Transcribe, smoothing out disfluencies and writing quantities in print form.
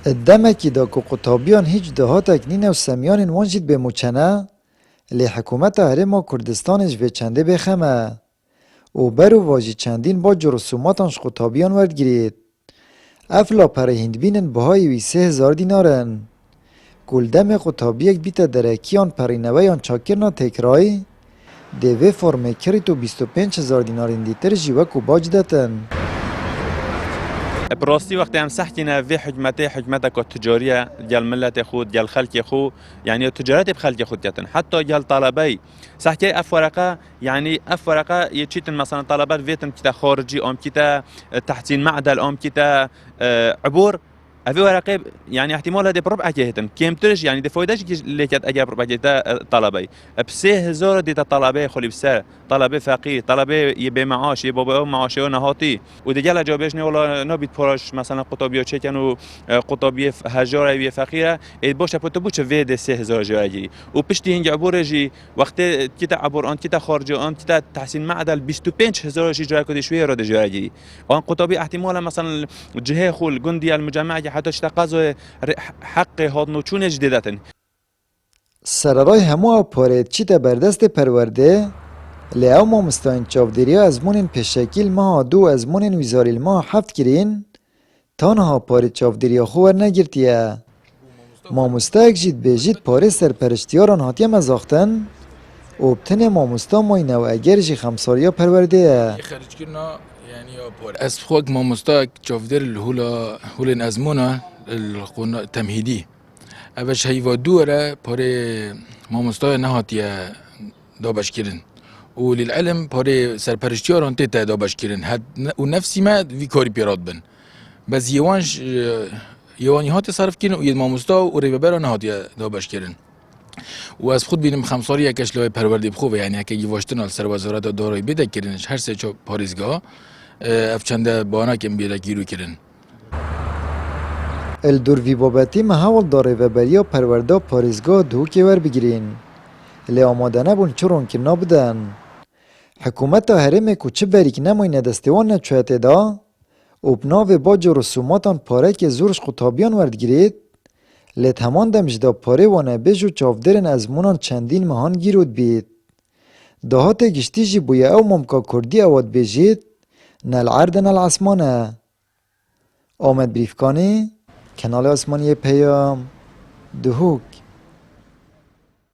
الدمکی دا که قطابیان هیچ دهات اکنین و سمیان وانجید به موچنه لی حکومت هرما کردستانش به چنده بخمه و برو واجی چندین با جرسوماتانش قطابیان ورد گرید. افلا پر هندبینن بهای وی 3000 دینارن. گلدم قطابیک بیت درکیان پرینویان چاکرنا تکرای دوی فرمه کری تو 25000 دینارین دیتر جیوک و باج دتن. براستی وقتی هم سحكينا في حجمته كتجارية ديال ملت خود ديال خلق خو يعني تجارات بخلق خود كتن حتى ديال طلبي سحكي افورقه يعني افورقه يتشيتن مثلا طلبات فيتن كتا خارجي ام كتا تحسين معدل ام كتا عبور افي ورقه يعني احتمال هذا بربع جهتن كم ترش يعني دفويداش اللي كانت اجا بربع جهه طلبي ب 3000 ديتا طلبي خلي بسا طلبي فقير طلبي يبي معاش يبي بابا معاشه نهاتي ودجال جوابش نه ولا نبيت پاراش مثلا قطابيه چكن و قطابيه هجار بي فقيره باش بوتبوچ في دي 3000 جاي و پشتي هنج عبور جي وقت كتا عبور ان كتا خارج ان كتا تحسين معدل 25000 جاي كدي شويه رد جاي وان قطابي احتمال مثلا جهه خل جندي المجمع حتی اشتقاز حق هادنو چون جدیدتن سرارای همو پارید چی تا بردست پرورده لی او ما مستاین چاودیریا از مونین پشکیل ماه دو از مونین ویزاریل ماه 7 گرین تانها پارید چاودیریا خوار نگرتیه ما مستاک جید به جید پاره سرپرشتیاران هاتیه مزاختن و بتنه ما مستا ماینه و اگر جی خمساریا پرورده از خود ما مستاک چاودیر الهول ازمونا تمهیدی اوش هیوا دوره پاره ما مستای نهاتیه دابش کرن و للعلم پاره سرپرشتیاران تیتا دابش کرن و نفسی ما وی کاری پیراد بن بس یوانی هات صرف کرن و ید ما مستا و ریببرا نهاتیه دابش کرن و از خود بینم خمساری یکش لای پرورده بخوبه یعنی اگه یواشتن سر وزارت دارایی بده کرنش هر سه چو پاریزگاه افچنده بانا کم بیده گیرو کرن الدوروی بابتی محاول داره و بریا پرورده پاریزگاه دو که ور بگیرین لی آماده نبون چرون که نبودن حکومت هرمه که چه بریک نموینه دستوان نچویت دا و بناو باج و رسوماتان پاره که زورش قطابیان ورد گیرید لی تمان دمجدا پاره وانه بیجو چافدرن از مونان چندین مهان گیرود بید دهات گشتی جی بویه او ممکا کردی اواد بیجید نل عرد نل عصمانه آمد بریفکانی کانال آسمانی پیام دهوک